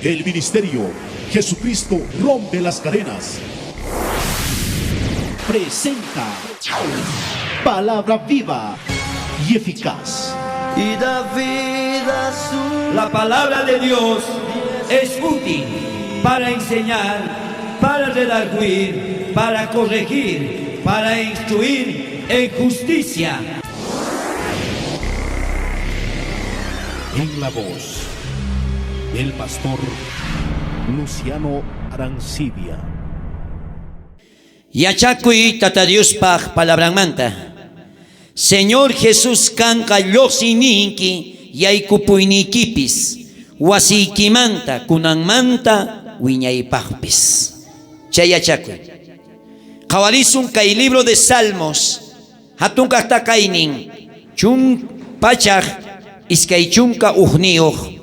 El ministerio Jesucristo rompe las cadenas presenta palabra viva y eficaz. Y da vida a su... La palabra de Dios es útil para enseñar, para redarguir, para corregir, para instruir en justicia. En la voz del pastor Luciano Arancibia. Yachakuy tata Diospaj palabra manta. Señor Jesús kanka llosininki yaykupuynikipis wasiykimanta kunanmanta wiñaypaqpis. Chayachakuy. Qawarisun kay libro de Salmos hatun kaqta kaynin chun pachaq iskay chunka uhniyuq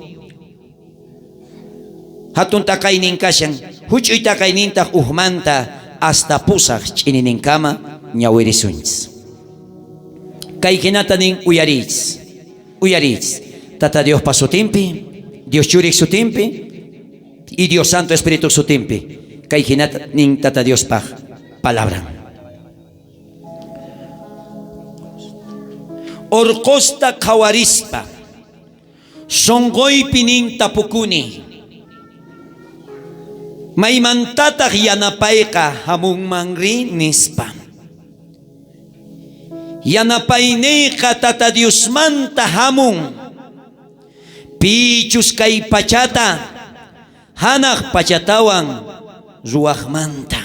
hatun takaynin kashan huch'uy takaynintaq uhmanta hasta pusaq ch'inininkama ñawirisunchis. Kay hinata nin uyarich tata Dios pa sutimpi, Dios churik sutimpi y Dios Santo Espíritu sutimpi. Kay hinata nin tata Dios pa palabra. Orkosta kawarispa songoypi nin tapukuni maymantataq yanapayqa hamunmanri nispa. Yanapayniqa tata Diosmanta hamun pichus kay pachata hanaq pachatawan ruwaqmanta.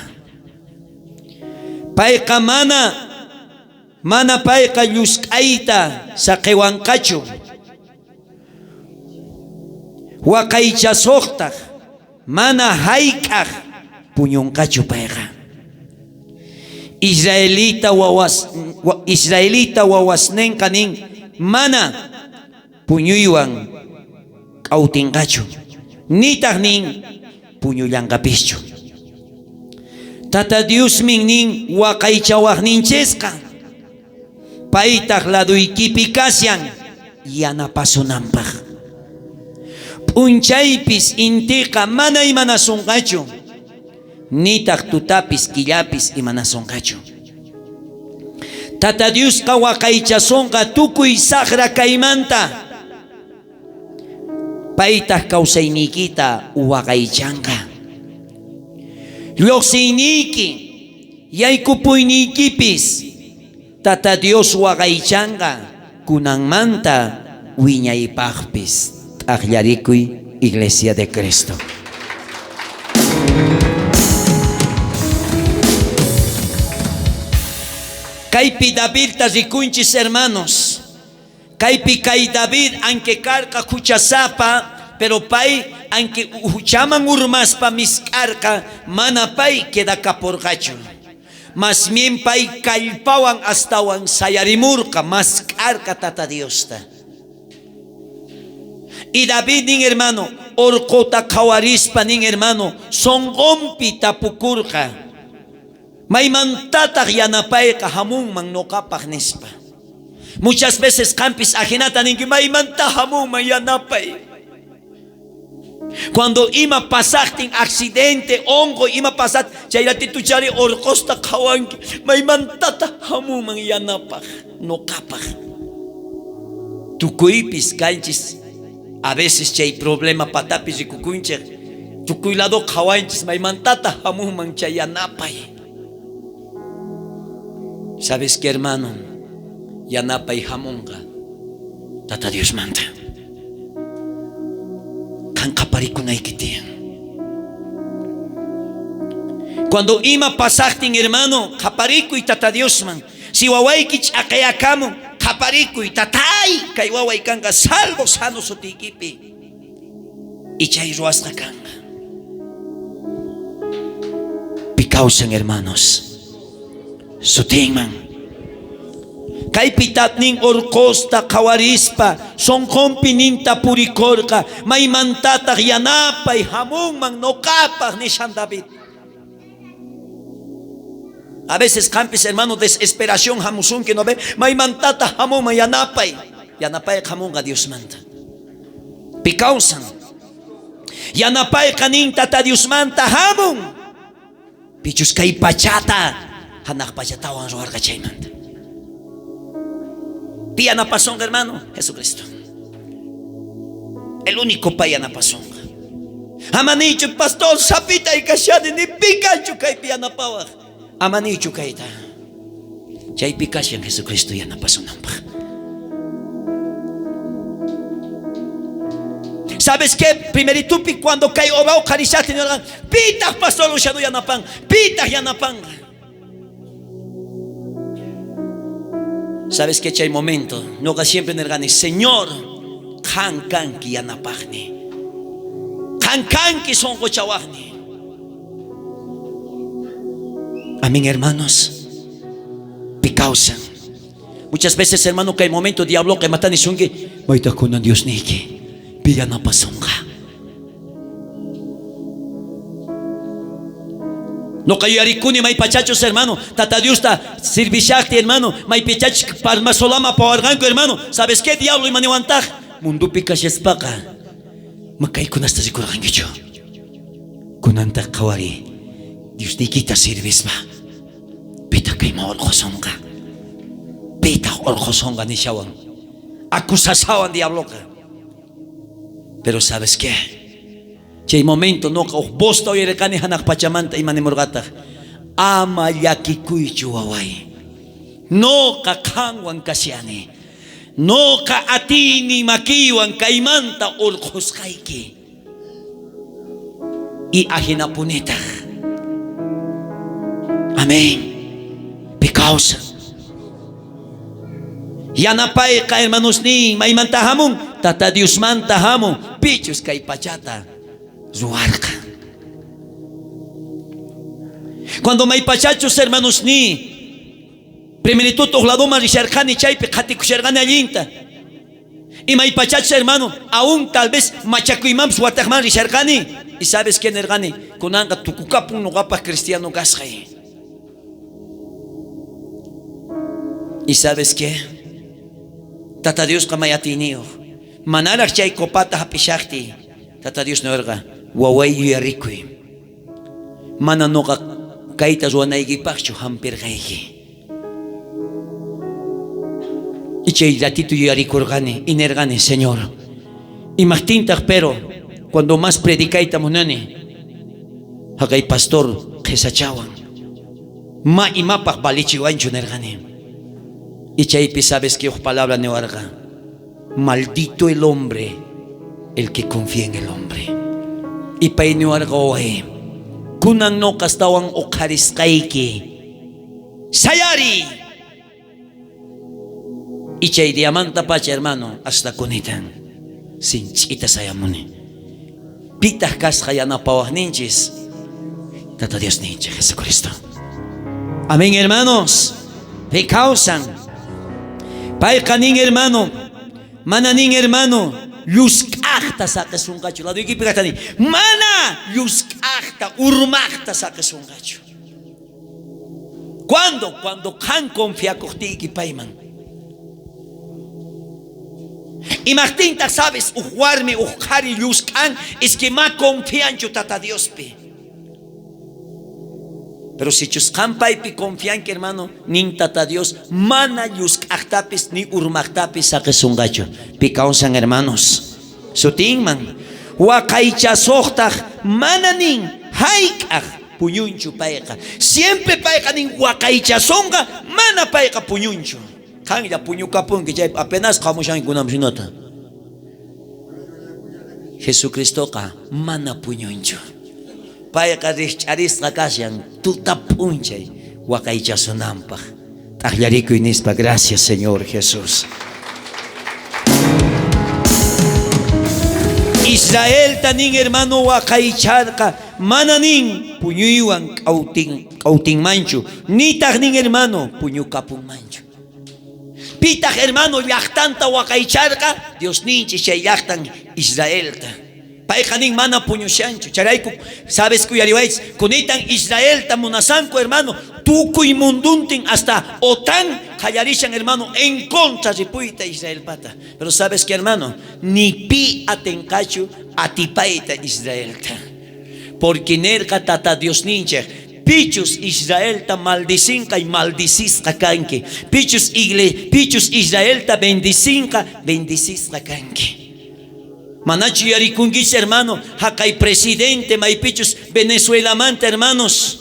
Payqa mana payqa llusk'ayta saqiwanqachu waqaychasuqtaq mana hayk'aq puñunqachu payqa. Israelita wawasnenqa nin mana puñuywan q'awtinqachu nitaq nin puñullanqapischu. Tata Diosmin nin waqaychawaqninchisqa paytaq laduykipi kasyan yanapasunanpaq. P'unchaypis intiqa mana imanasunqachu nitaq tutapis killapis imanasunqachu. Tata Diosqa waqaychasunqa tukuy saqra kaymanta paytaq kawsaynikita waqaychanqa. Lluqsiyniki yaykupuynikipis tata Dios waqaychanqa kunanmanta wiñaypaqpis. T'aqllarikuy Iglesia de Cristo. Kaypi David rikunchis hermanos. Kaypi kay David aunque karqa huchasapa pero pay aunque huchaman urmaspa miskarqa mana pay queda kapurqachu. Mas bien pay kallpawan astawan sayarimurqa maskarqa tata Diosta. Y David nin hermano orkota kawarispa nin hermano sonqompi tapukurqa maymantataq yanapayqa hamunman noqapaq nispa. Muchas veces qampis ajinata ninki maymanta hamunman yanapay. Cuando ima pasaqtin accidente ongo ima pasat chayratitu chari orqosta qawanki maymantata hamunman yanapaq noqapaq. Tukuypis kanchis a veces chay problema patapis rikukunchik tukuy lado qawanchis maymantata hamunman chay yanapay. ¿Sabes qué, hermano? Yanapay hamunqa tata Dios manta. Kan qaparikunaykita tiyan. Cuando ima pasaqtin hermano qaparikuy tata Diosman. Si wawayki ch'aqayakamun qaparikuy tatay kay waway kanqa salvo sano sutiykipi. Y chay ruwasqa kanqa. Pikawsan hermanos. Sutinman kay pitatnin orkosta kawarispa sonqompi ninta purikorqa maymantataq yanapay hamunman noqapaq nishan David. A veces campis hermano desesperación hamusun que no ve maymantata hamunman yanapay hamunqa Dios manta. Pikawsan Yanapay kanin tata Dios manta hamon. Pichus kay pachata. Hanak pachatawan rogar kachaymanta. Pía na pasón, hermano, Jesucristo. El único paya na pasón. Amanicho pastor sapita y kashani ni picancho kay pía na pawag. Amanicho kay ta. Chay pikasyan Jesucristo ya na pasón nampa. ¿Sabes qué? Primerito cuando cae obao carisate pitas pastor luchando ya na pan. Pitas ya na pan. ¿Sabes qué? Chay momento, no que siempre nergane, Señor, kan ki yanapagni. Kan ki son gochawagni. Amén, hermanos. Picausan. Muchas veces, hermano, que hay momento diablo que matan y sungi, maita con Dios niki. Pilla na pasonga. No kayo arikuni may pachachos, hermano. Tata Dios ta sirvishakti, hermano. May pachach parma solama pawarganko, hermano. ¿Sabes qué? Diablo y maniwantag. Mundo pikas espaka. Makay kunasta siguraganyo. Kunanta kawari. Dios di kita sirvis ba. Pita kay maolkosonga. Pita olkosonga ni shawang. Akusasawan diablo ka. Pero ¿sabes qué? Chay momento no ka bosta o yerekani hanak pachamanta y manimurgata. Ama yakikuy chuwaway. No ka kangwan kasyani. No ka atini makiwan kaimanta ulkuskayki. Y ahinapunita. Amén. Picausa. Yanapay ka hermanos ni maimantahamon. Tata Dios mantahamon. Pichos kay pachata. Zuarca. Cuando may pachachos hermanos ni primerito tohlado marisharkani chaype khatikushirgani allinta. Y may pachachos hermano aún tal vez machakuimam suatagman risharkani. Y sabes quién ergani kunanga tukukapun nogapa cristiano gashay. Y sabes qué? Tata Dios kamayatiniyo. Manalak chay kopata hapishakti. Tata Dios no erga. Waway yarikui. Mana noka kaitas wanaigi pachu hampir gaigi. Ichay ratito yarikurgani, inergani, Señor. Y martintak pero cuando más predicaita monani. Hagay pastor kesachawan. Ma imapak balichiwancho nergani. Ichay sabes que palabra newarga. Maldito el hombre, el que confía en el hombre. Y painuargoe, kunan no kastawan o kariskaiki, sayari. Y chay diamanta pacha hermano, hasta kunitan, sin chita sayamuni. Pitah kaskayana pawah ninchis, tata Dios ninche Jesucristo. Amén, hermanos. Pecausan. Paikanin hermano, mananin hermano. Luz kahta sa kasungacho. Lado yung kipikatani. Mana luz kahta, urmakta sa kasungacho. ¿Cuándo? Cuando kan confía kohti ikipayman. Y martinta sabes, ujuarme, ujari luz kan, es que más confían yo tata Dios pe. Pero si chuskan paipi confían que hermano, nin tata Dios, mana luz kahtapis ni urmaktapis sa kasungacho. Picaunsan hermanos. Sutingman. Wakaicha sohtach mananin haikach puñunchu paika. Siempre paika nin wakaicha songa mana paika puñunchu. Kan ya puñu kapun que apenas kamushan kunam sinota. Jesucristo ka mana puñunchu. Paika richaris kakasyan tuta punchay wakaicha sonampa. Tahlarico inispa, gracias Señor Jesús. Israel tanin hermano wakaicharka mananin puñuyuan kauting mancho ni tagnin hermano puñu kapun mancho. Pitag hermano yaktanta wakaicharka Dios ninchi siya yaktan Israel ta. Paikanin mana puñu shancho. Charayku sabes kuyariwaits kunitan Israel ta munasanko hermano tukuy munduntin hasta otan hallarishan, hermano, en contra de puita Israel pata. Pero sabes que, hermano, ni pi atencachu atipaita Israel ta. Porque nerca tata Dios ninja. Pichus Israel ta maldicinca y maldicisca canque. Pichus Israel ta bendicisca canque. Manachi yarikungis, hermano, hakay presidente maipichus Venezuela manta, hermanos.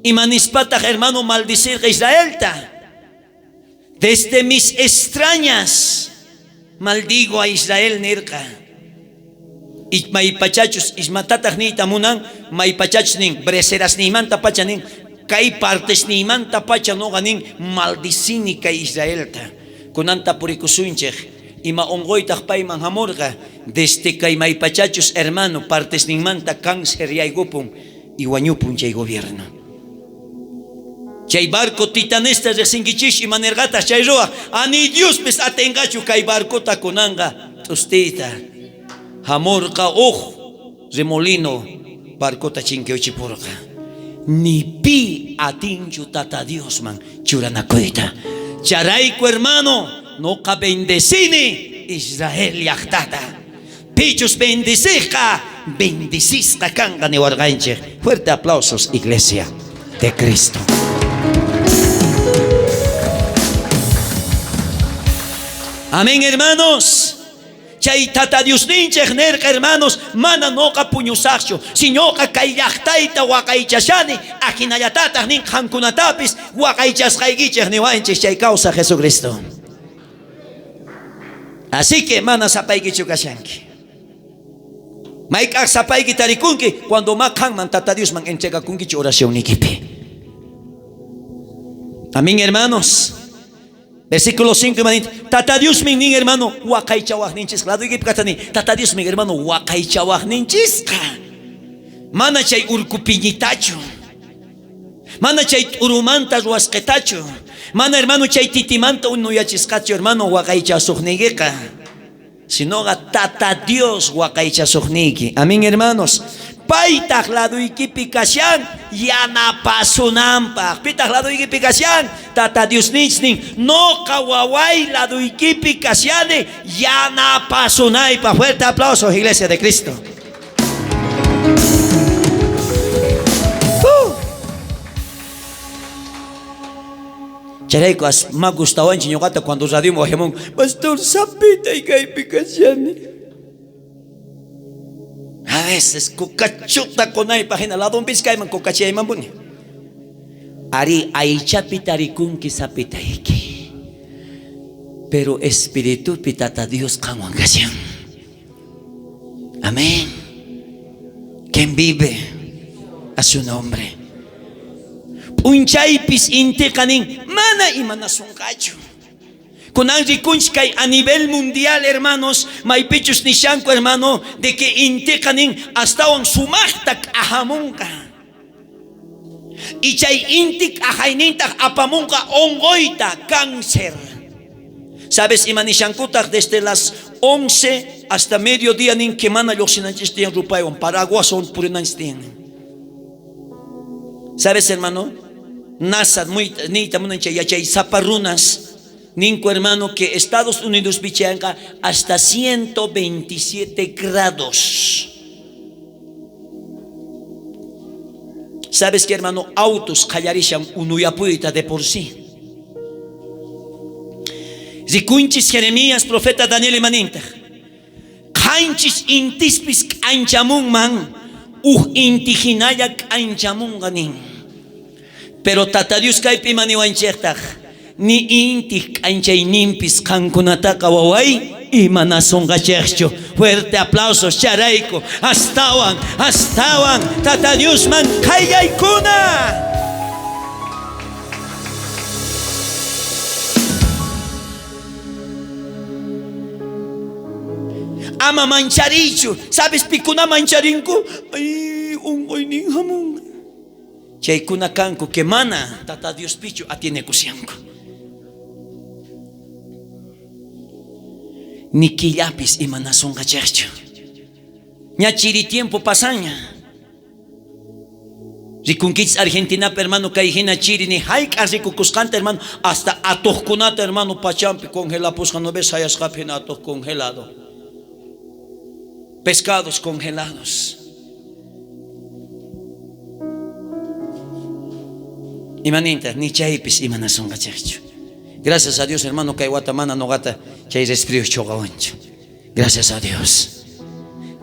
Y manispata, hermano, maldecir a Israel ta. Desde mis extrañas maldigo a Israel nerca. Y maipachachos ismatatag ni tamunan, maipachachos nin breseras ni manta pacha nin, kay partes ni manta pacha no ganin maldicini kay Israel ta. Kunanta purikusunchech. Y maongoitag pay manhamorga desde kay maipachachos, hermano, partes nin manta cáncer y aigupun y guanyupun chay gobierno. Chay barco titanesta de singichish y manergata chay roa ani Dios pes atengachu kay barco ta kunanga tustita hamorga remolino barco ta chinqueochipurga ni pi atinchu tata Dios man churanakuita charaiko, hermano, no ka bendecini Israel yachtata pichus bendecizca bendecisca kanga ne warganche. Fuerte aplausos, iglesia de Cristo. Amén, hermanos. Chay tata Dios ninchech nerca, hermanos, mana noca puñusacho, sino que kayachtaita wakaychashani, akinayatata nin hankunatapis, wakaychashaygichech niwanchech chay causa Jesucristo. Así que mana sapaygichu kashanki. Maikak sapaygi tarikunki, cuando makhan man tata Dios man entrega kunki oración nikipi. Amén, hermanos. Versículo 5, tata Dios min nin, hermano, wakay chawah ninchis. Lado igip katani, tata Dios min, hermano, wakay chawah ninchis. Mana chay urkupiñitacho. Mana chay urumanta ruasquetacho. Mana, hermano, chay titimanta unuyachiscacho, hermano, wakay chasuhnigeka. Sino tata Dios wakay chasuhniki. Amén, hermanos. Paitak lado ikipi kasyan yana pasunampa. Pitak lado ikipi kasyan tata Dios nin no kawaway lado ikipi kasyane yana pasunaypa. Fuerte aplausos, iglesia de Cristo. Chareco as me gustaba en chiñogata cuando radio mojemón pastor sapita y kaipi kasyane. A veces kukachuta konay página la don Vizcay man kukachay man buni. Ari aichapitarikun kisapitaiki. Pero espíritu pitata Dios kawangasyan. Amén. Quien vive a su nombre. Punchaypis intekanin mana y mana sungacho. Con Kunchkay a nivel mundial, hermanos, maipichus nishanko, hermano, de que intekanin hasta un sumachtak ahamunka. Y chay intik ahainintak apamunka ongoita cáncer. ¿Sabes? Imanishankutak desde las 11 hasta mediodía nin quemana yoxinanchistian rupayon Paraguas son purinanchistian. ¿Sabes, hermano? Nasa muy ni tamunanchay yachay zaparrunas. Ninco, hermano, que Estados Unidos bichanca hasta 127 grados. ¿Sabes qué, hermano? Autos callarishan unuyapuita de por sí. Zikunchis Jeremías, profeta Daniel y maninta. Kanchis intispis anchamun man. Intijinayak anchamun ganin. Pero tatarius kaipi maniwanchertaj. Ni intik anchay nimpis kankunata kawaway y manasonga chercho. Fuerte aplausos, charaiko. Astawan tata Dios man kayaykuna. Ama mancharicho. ¿Sabes pikuna mancharinko? Ay, ungoy nin hamon. Chaykuna kanko que mana tata Dios picho atiene kusianko. Ni quillapis y manasonga chercho. Ña chiri tiempo pasaña. Rikunkichis Argentina, hermano, Kaijina Chirini, Haik Arikukuscante, hermano, hasta Atojkunata, hermano, Pachampi, congelapus, no ves hayas rapinato congelado. Pescados congelados. Imanita, ni chaipis, imanasonga chacho. Gracias a Dios, hermano, que hay guatamana no gata, que hay respiro chogaoncho. Gracias a Dios.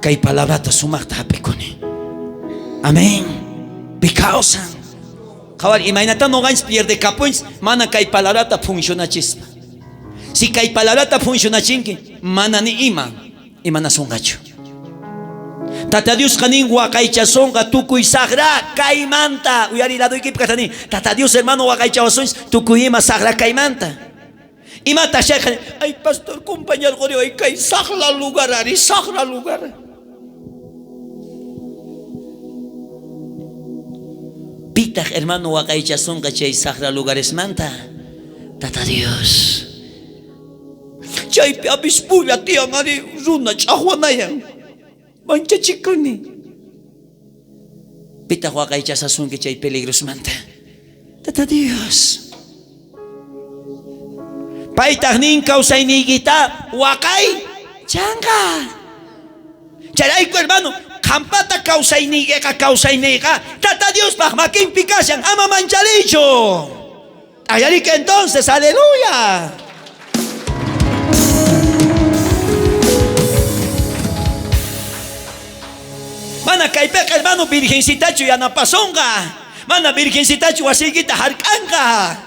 Que hay palabrata sumata apicone. Amén. Picausan. Kawal, imagínate no ganas pierde capoins, mana que hay palabrata funciona chispa. Si que hay palabrata funciona chinque, mana ni imanasonga cho. Tata Dios kanin wakaichasonga tukuy sagra kaimanta. Uyari lado equipo katani. Tata Dios hermano wakaichasons tukuyima sagra kaimanta. Imata shekhan. Ay pastor compañero goreo ay kay sagra lugar ari sagra lugar. Pitag hermano wakaichasonga chay sagra lugares manta. Tata Dios. Chay abispula tiang ari runa chahwanayan. Mancha chiconi. Pita huacay chasasun que chay peligros manta. Tata Dios. Paitag nin causay nigita huacay changa. Charay hermano. Campata causay nigeka causay nega. Tata Dios pagmakin picasan ama manchalicho. Ayari que entonces aleluya. Mana kaipeka hermano virgencita yana pasonga. Mana virgencita wasiguita harkanga.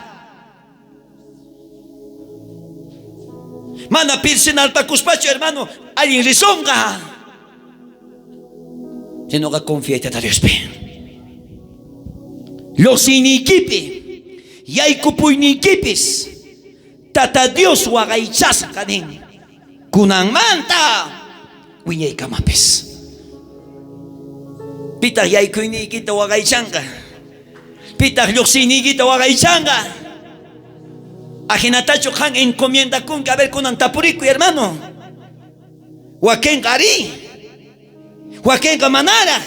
Mana personal pakuspacho hermano alguien risonga. Si no confía en Tata Dios. Los iniquipi yaicupu iniquipis Tata Dios wagaichasa kanin kunang manta wiñay kamapis. Pitag yaykuini kita wagaichanga. Pitag yoksini kita wagaichanga. Ajinatacho kan encomienda kun que a ver kunan tapuriku hermano. Waken gari. Waken manara.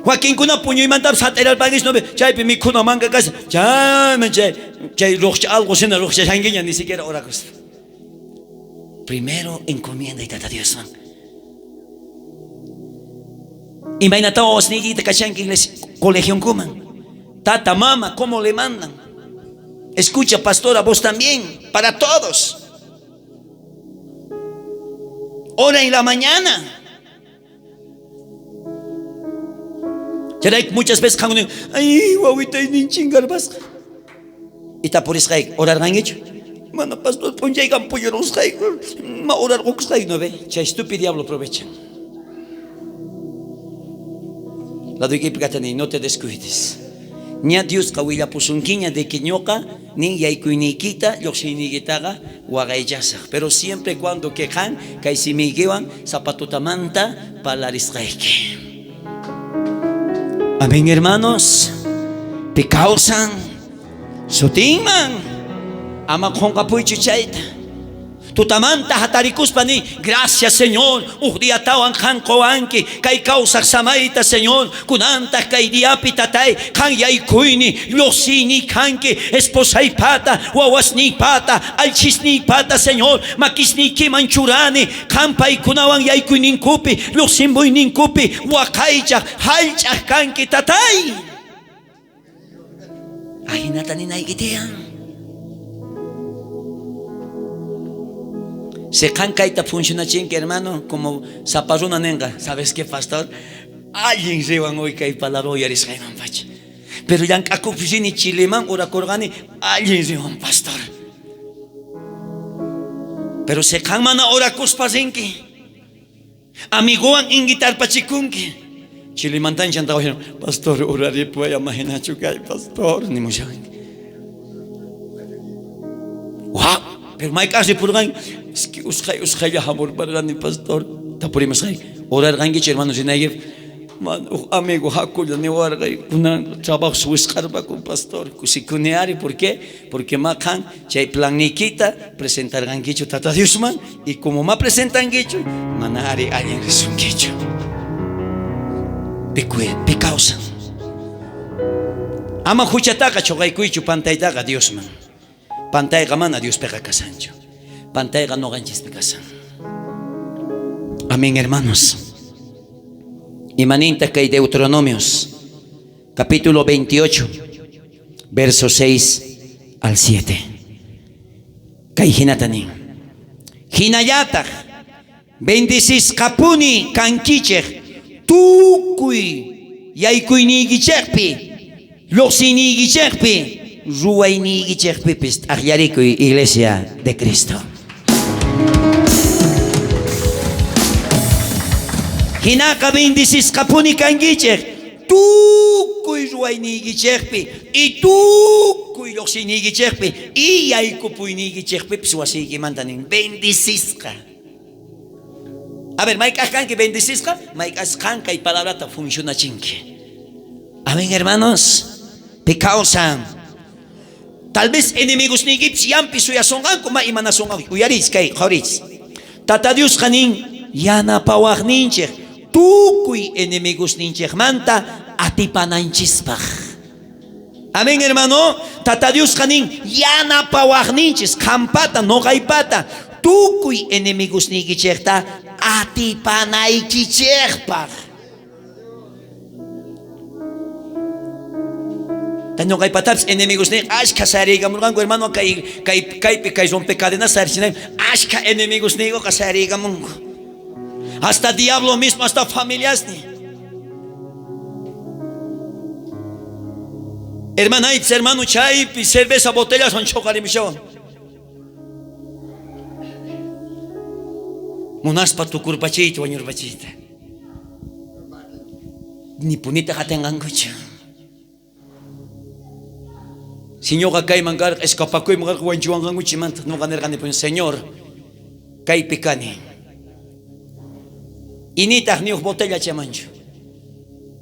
Waken kuna puño y mandab sateral pagis no ve. Chay mi kuna manga casa. Chay rocha algo sin rocha sanguínea ni siquiera oracos. Primero encomienda y Tata Dios. Imagínate os nigita cachan que iglesia colegio kuman. Tata mama, ¿cómo le mandan? Escucha, pastora, vos también, para todos. Ora en la mañana. Muchas veces ay, guauita y ni chingar vas. Y está por eso orar han hecho. Mana pastor, pon llegan polleros hay. Ma orar ox hay no ve. Cha estúpido diablo aprovechan. La doy que picatani, no te descuides. Ni a Dios kawila pusunquiña de quiñoca, ni yaikuiniquita, yoxiniguitaga, guagayasa. Pero siempre cuando quejan, kaisimigiwan, zapatutamanta, palarisraike. Amén, hermanos. Picausan, sotingman, ama con capuichuchaita. Tutamanta hataricuspani, gracias Señor, día tawan hankoanki, kai causa samaita Señor, kunanta kai diapitatay, kan yaikuini, losini kanki, esposai pata, wawasni pata, alchisni pata Señor, makisni kimanchurani, kampai kunawan yaikuinin kupi, losimbuinin kupi, wakaicha, halcha kanki tatay. Ahinatanin naigitian. Se cancaita funciona chinque hermano como zaparruna nenga. ¿Sabes qué, pastor? Alguien se van hoy que hay palabra hoy aris jaiman fach. Pero ya acupusini chileman ora corgani alguien se van pastor. Pero se canmana ora cuspasinki. Amigoan ingitar pachikunki. Chilemantan chanta oye pastor orari puede imaginar chukai pastor ni mucha. Wow. Pero mai casi por gan es que uskai ya amor para ni pastor tapuri masai orar gangi hermanos en Negev man amigo hakul ni wargai una trabajo suiscarba con pastor kusikuneari ¿por qué? Porque makan chay plan nikita presentar gangicho Tata Dios man y como ma presentan gicho manari alguien resungicho Picausan. Ama huchataqa chuqaykuychu pantaytaqa Diosman. Pantayqa mana Dios pega kasanchu. Pantayqa noqanchis kasan. Amén, hermanos. Imaninta kay Deuteronomios capítulo 28 versos 6 al 7. Kay hinatanin. Hinayataq bendicis kapuni kankichej tukuy yaykuynikichejpi lluqsinikichejpi ruwaynikichejpipis t'aqllarikuy Iglesia de Cristo. Hinaka bendicis kapuni kankichej tukuy ruwaynikichejpi y tukuy lluqsinikichejpi y yaykupuynikichejpipis wasiykimantanin bendicisqa. A ver, ¿maikaj kanki bendicisqa? Maikaj kanka y palabrata funciona chinque. Amén, hermanos. Picausan. Tal vez enemigos ni gips yampi suya songanko ma imana songanko. Uyaris kay horis. Tata Dios kanin yana pawag ninchek. Tukuy enemigos ninchek manta atipananchispaj. Amén, hermano. Tata Dios kanin yana pawag ninches kampata no kaipata. Tukuy enemigos ni gichekta atipanaykichekpaj. Tanyo kay patapos enemigos ni ashka sarigamurganko hermano kay rompecadena sarchinay ashka enemigos nigo kasarigamunko. Hasta diablo mismo, hasta familias ni. Hermana, hermano chay cerveza botella son chocarimishon. Munaspa tu kurpachito wanyurbachita. Ni punita katengan kucho. Señor kay mangar escapakoy mangar wanchuangan kuchimanta no ganer gane pon Señor kay pikani. Inita ni botella chamancho.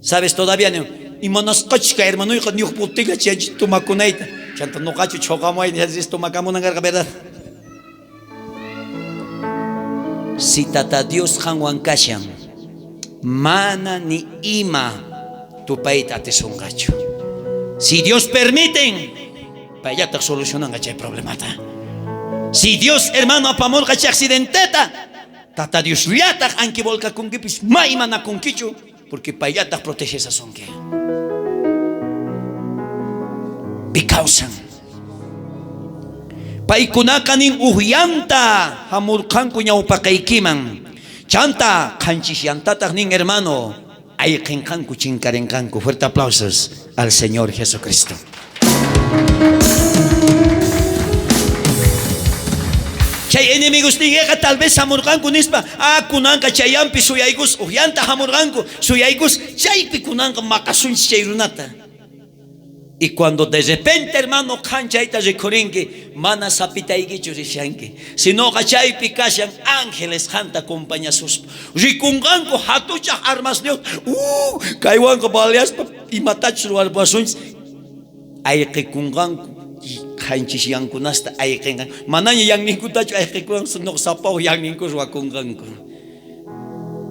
Sabes todavía no y manas kachka hermano hijo ni botella chanchi tumakunaita. Chanta no cacho chocamoy ni esto macamo nangar verdad. Si tata Dios hanwan kashan mana ni ima tu paita te songacho. Si Dios permiten para ya te solucionan ese problema. Si Dios hermano apamol caché accidenteta tata Dios liata anki volca con kipis mai mana con kichu porque para ya te protege esa sonque. Bicausan paikunakanin uhyanta hamurkanku ñawpaqaykiman chanta kanchishyantataq nin hermano ayqinqanku chinkarinqanku. Fuerte aplausos al Señor Jesucristo. Chay enemigos nigeqa tal vez hamurqanku nispa kunanqa chayampi suyaykus uhyanta hamurqanku suyaykus chaypi kunanqa maqasunchis chay runata. Y cuando de repente, hermano, canchaita recorrenque, mana sapitaikichu rishanque. Si no, cachaypi kashan ángeles janta acompaña sus. Rikunganko hatucha armas neos. Kaiwanko baleaspa y matachru albasuns. Ayqikunganko kanchishyanku nasta ayqingan. Manaña yang ninkutachu ayqikungan no sapao yang ninkus wakunganko.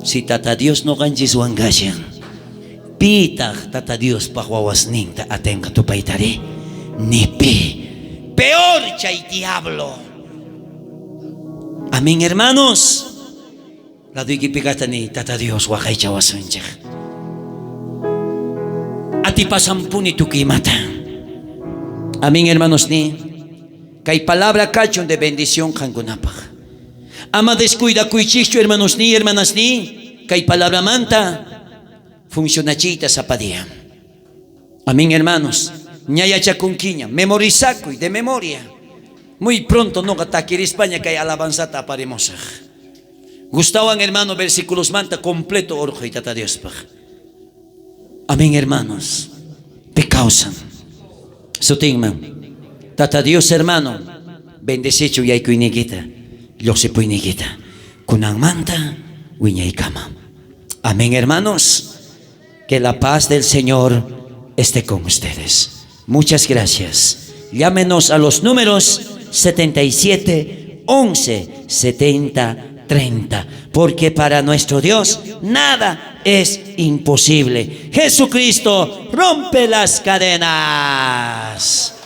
Si tata Dios no ganchis wangashan. Pita tata Dios pahuawas ninta atenga tu paitari ni peor chay diablo. Amén, hermanos. La duigi pigata ni tata Dios wakay chawasuncha. Ati pasampuni tu kimata. Amén, hermanos ni kay palabra cachon de bendición kangunapaj. Ama descuida cuichicho, hermanos ni hermanas ni kay palabra manta. Funcionachita zapadía. Amén, hermanos. Ñaya chacunquiña. Memorizaco y de memoria. Muy pronto no ataquir España que hay alabanzata aparemosa. Gustaban, hermanos, versículos manta completo orjo y tata Dios. Amén, hermanos. Pecausan. Sotingman. Tata Dios, hermano. Bendecicho y hay cuiniquita. Yo se puiniquita. Kunang manta. Wiña y cama. Amén, hermanos. Que la paz del Señor esté con ustedes. Muchas gracias. Llámenos a los números 77 11 70 30. Porque para nuestro Dios nada es imposible. Jesucristo rompe las cadenas.